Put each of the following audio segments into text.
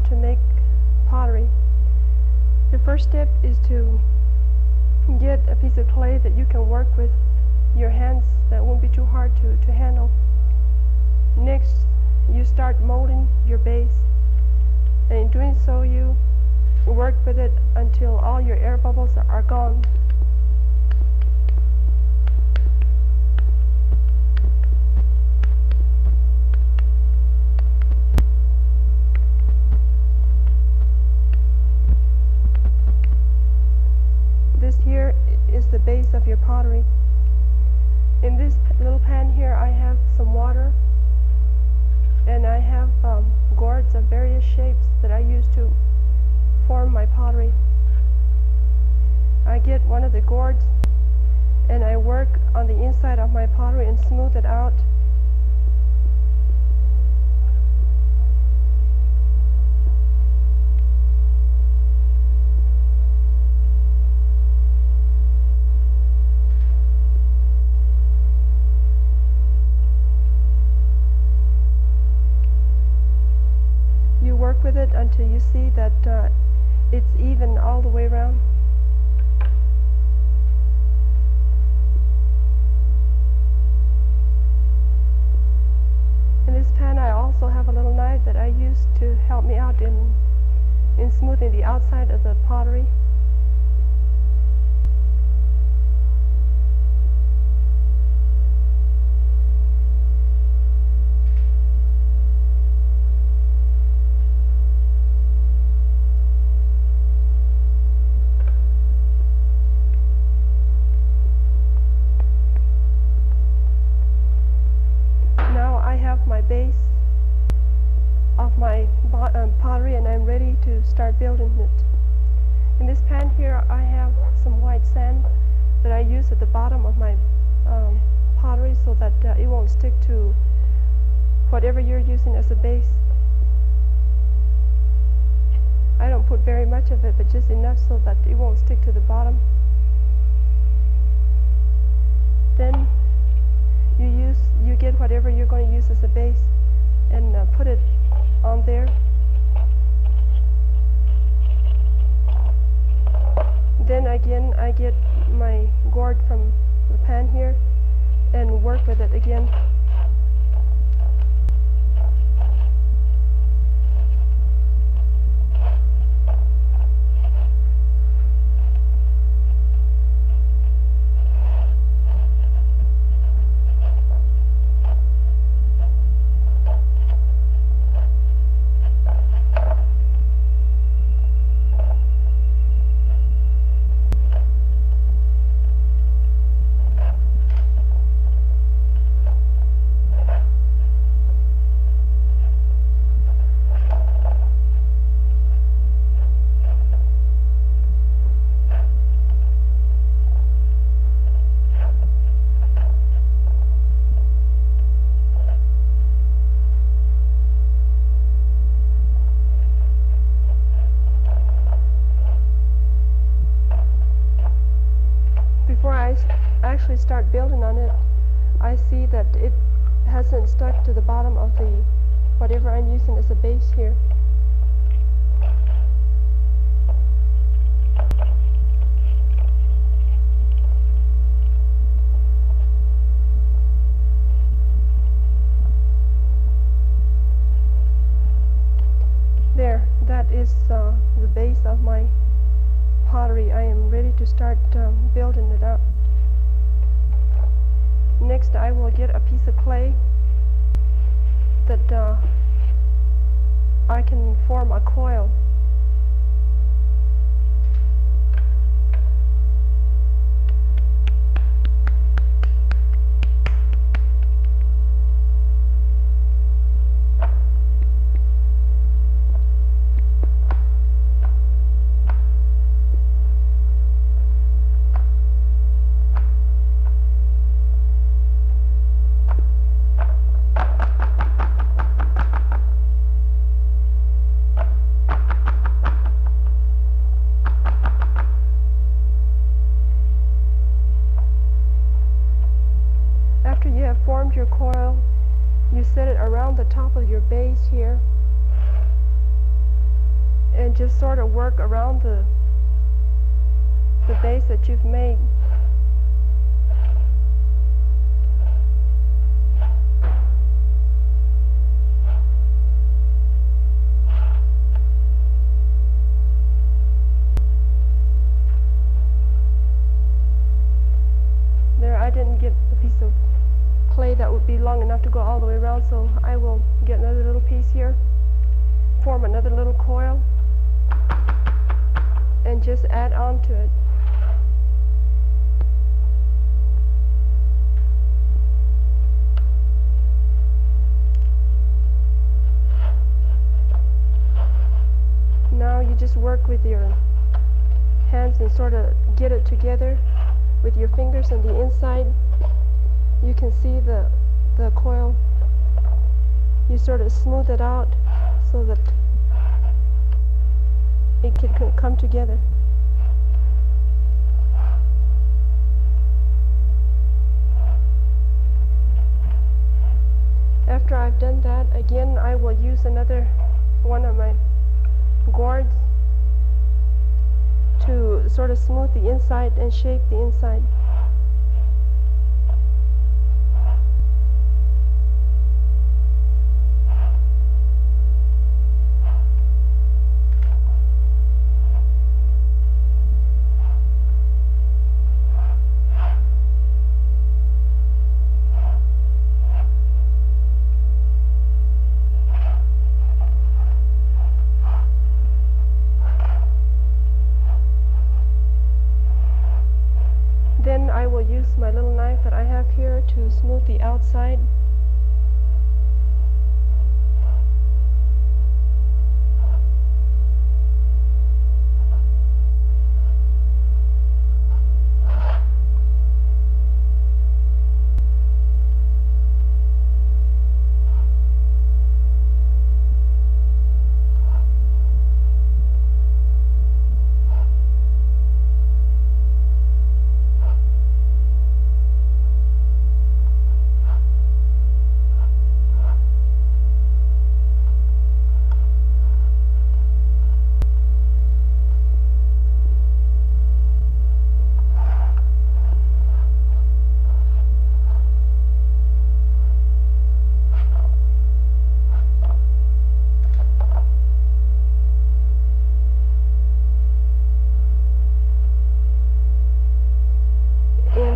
to make pottery. The first step is to get a piece of clay that you can work with your hands, that won't be too hard to handle. Next, you start molding your base, and in doing so you work with it until all your air bubbles are gone. This here is the base of your pottery. In this little pan here I have some water, and I have gourds of various shapes that I use to form my pottery. I get one of the gourds and I work on the inside of my pottery and smooth it out. You work with it until you see that it's even all the way around. In this pan I also have a little knife that I use to help me out in smoothing the outside of the pottery. My base of my pottery, and I'm ready to start building it. In this pan here I have some white sand that I use at the bottom of my pottery so that it won't stick to whatever you're using as a base. I don't put very much of it, but just enough so that it won't stick to the bottom. Then you get whatever you're going to use as a base and put it on there. Then again I get my gourd from the pan here and work with it again. Before I actually start building on it, I see that it hasn't stuck to the bottom of the whatever I'm using as a base here. There, that is the base of my pottery. I am ready to start building it up. Next I will get a piece of clay that I can form a coil. Formed your coil, you set it around the top of your base here, and just sort of work around the base that you've made. There, I didn't get a piece of clay that would be long enough to go all the way around, so I will get another little piece here, form another little coil, and just add on to it. Now you just work with your hands and sort of get it together with your fingers on the inside. You can see the coil. You sort of smooth it out so that it can come together. After I've done that, again I will use another one of my gourds to sort of smooth the inside and shape the inside. Then I will use my little knife that I have here to smooth the outside.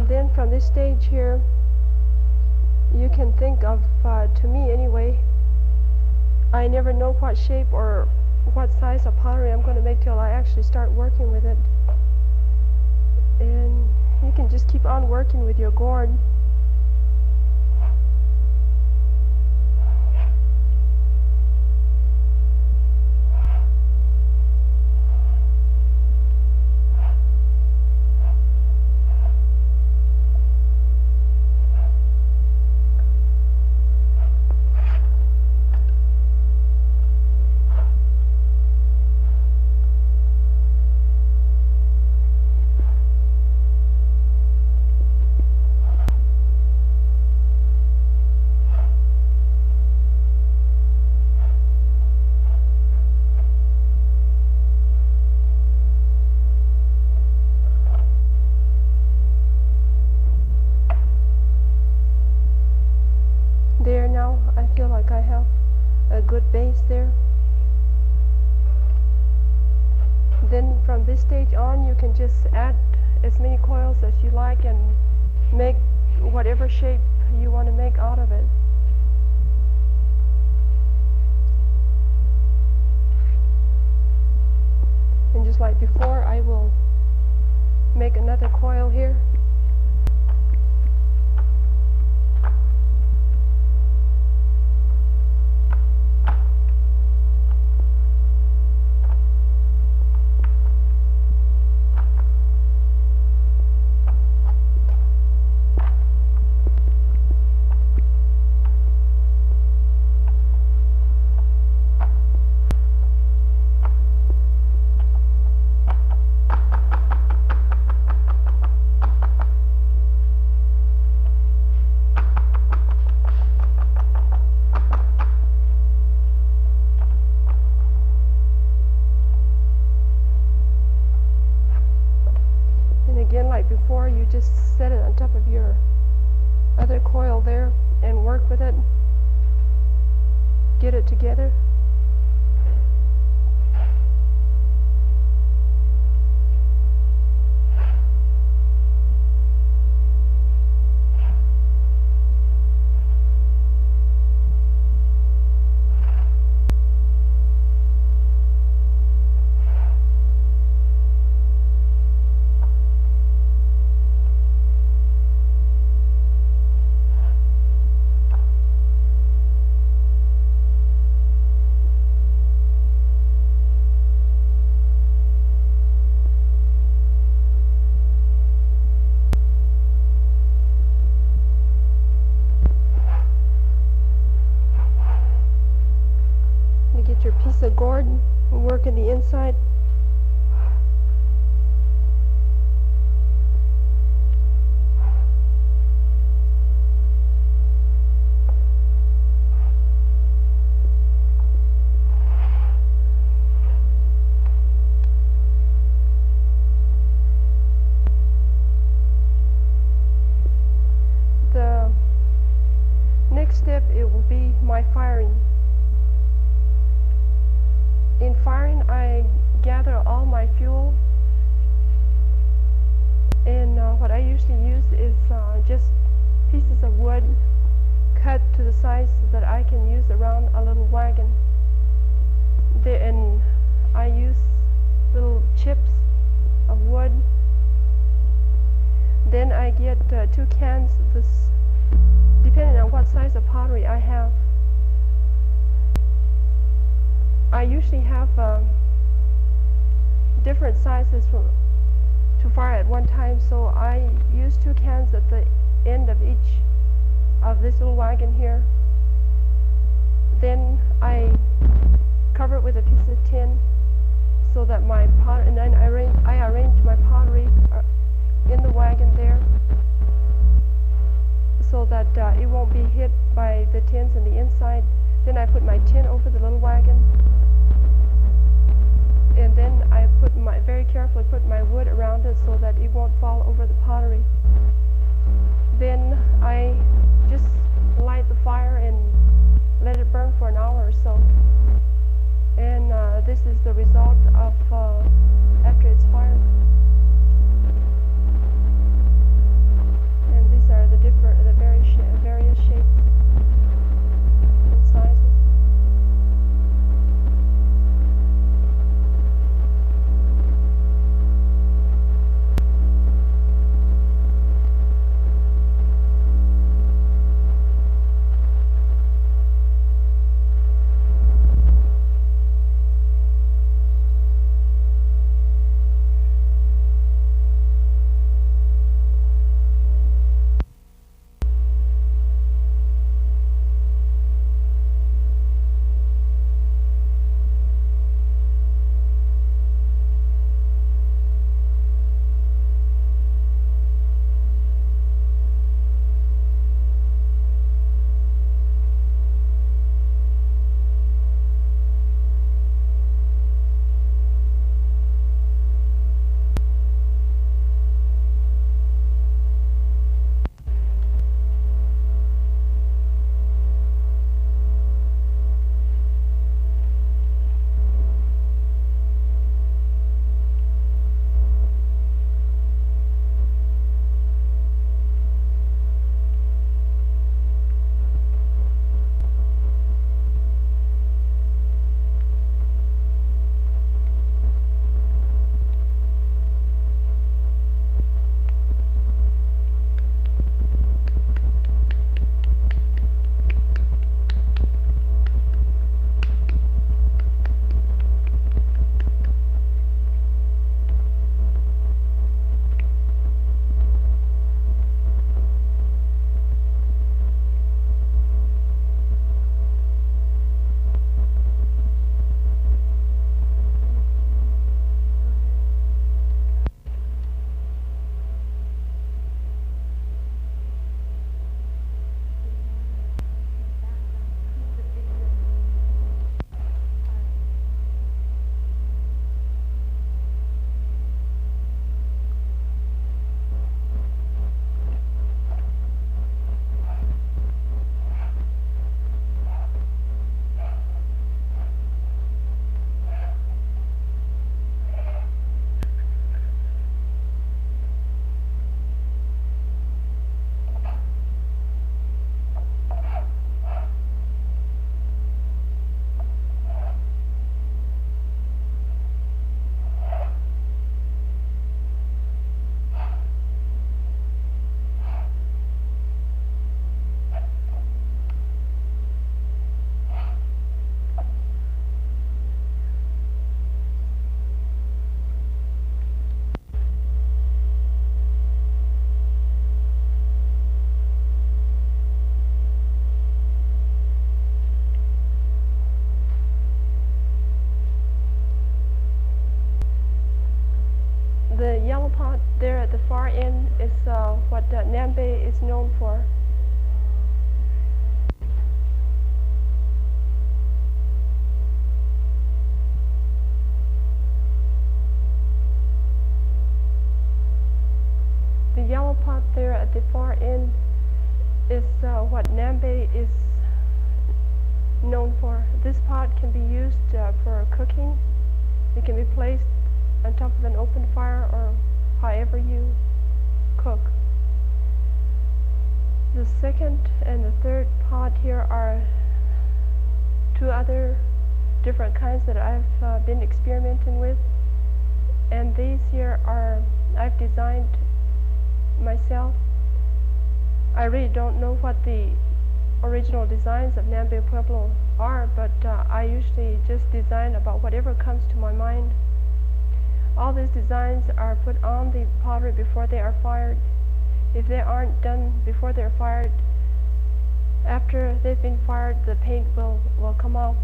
Then from this stage here, you can think of, to me anyway, I never know what shape or what size of pottery I'm going to make till I actually start working with it. And you can just keep on working with your gourd. There, now I feel like I have a good base there. Then from this stage on, you can just add as many coils as you like and make whatever shape you want to make out of it. And just like before, I will make another coil here. just set it on top of your other coil there and work with it. Get it together. You get your piece of gourd and work in the inside. The next step, it will be my firing. In firing, I gather all my fuel, and what I usually use is just pieces of wood cut to the size that I can use around a little wagon. And I use little chips of wood. Then I get 2 cans of this, depending on what size of pottery I have. I usually have different sizes to fire at one time, so I use 2 cans at the end of each of this little wagon here. Then I cover it with a piece of tin so that my pot, and then I arrange my pottery in the wagon there so that it won't be hit by the tins in the inside. Then I put my tin over the little wagon, and then I very carefully put my wood around it so that it won't fall over the pottery. Then I just light the fire and let it burn for an hour or so. And this is the result of after it's fired. And these are the various shapes and sizes. pot there at the far end is what Nambe is known for. The yellow pot there at the far end is what Nambe is known for. This pot can be used for cooking. It can be placed on top of an open fire or however you cook. The second and the third pot here are two other different kinds that I've been experimenting with, and these here are I've designed myself. I really don't know what the original designs of Nambe Pueblo are, but I usually just design about whatever comes to my mind. All these designs are put on the pottery before they are fired. If they aren't done before they're fired, after they've been fired, the paint will come off.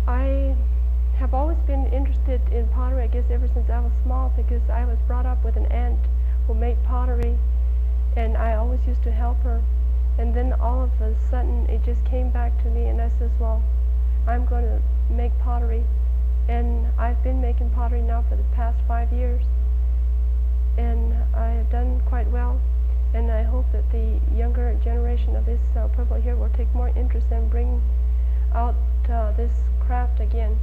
I have always been interested in pottery, I guess ever since I was small, because I was brought up with an aunt who made pottery, and I always used to help her. And then all of a sudden it just came back to me, and I says, well, I'm going to make pottery. And I've been making pottery now for the past 5 years, and I have done quite well, and I hope that the younger generation of this Pueblo here will take more interest and bring out this craft again.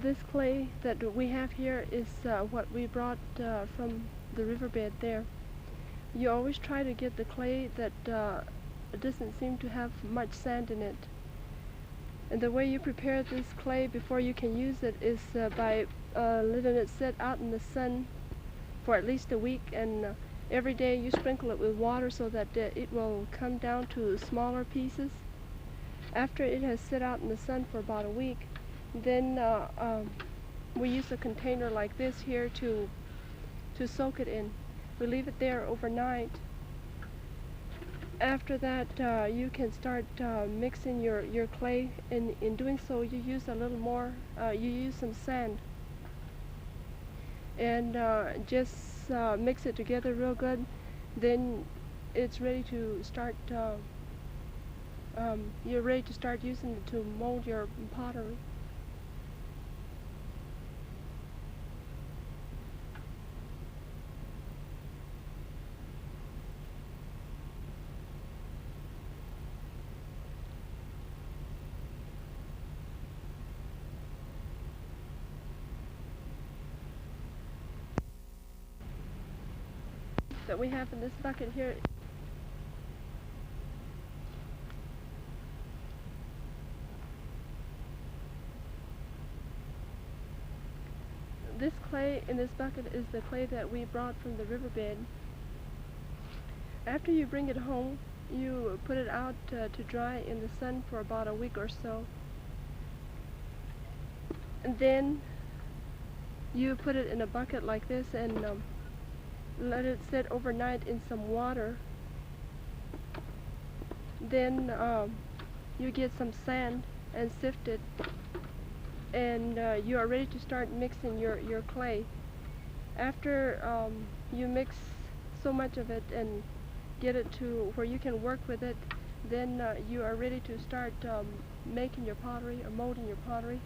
This clay that we have here is what we brought from the riverbed there. You always try to get the clay that doesn't seem to have much sand in it. And the way you prepare this clay before you can use it is by letting it sit out in the sun for at least a week, and every day you sprinkle it with water so that it will come down to smaller pieces. After it has sit out in the sun for about a week, then we use a container like this here to soak it in. We leave it there overnight. After that, you can start mixing your clay. In doing so, you use a little more, you use some sand. And just mix it together real good. Then it's ready to start, you're ready to start using it to mold your pottery. That we have in this bucket here. This clay in this bucket is the clay that we brought from the riverbed. After you bring it home, you put it out to dry in the sun for about a week or so. And then you put it in a bucket like this and let it sit overnight in some water. Then you get some sand and sift it, and you are ready to start mixing your clay. After you mix so much of it and get it to where you can work with it, then you are ready to start making your pottery or molding your pottery.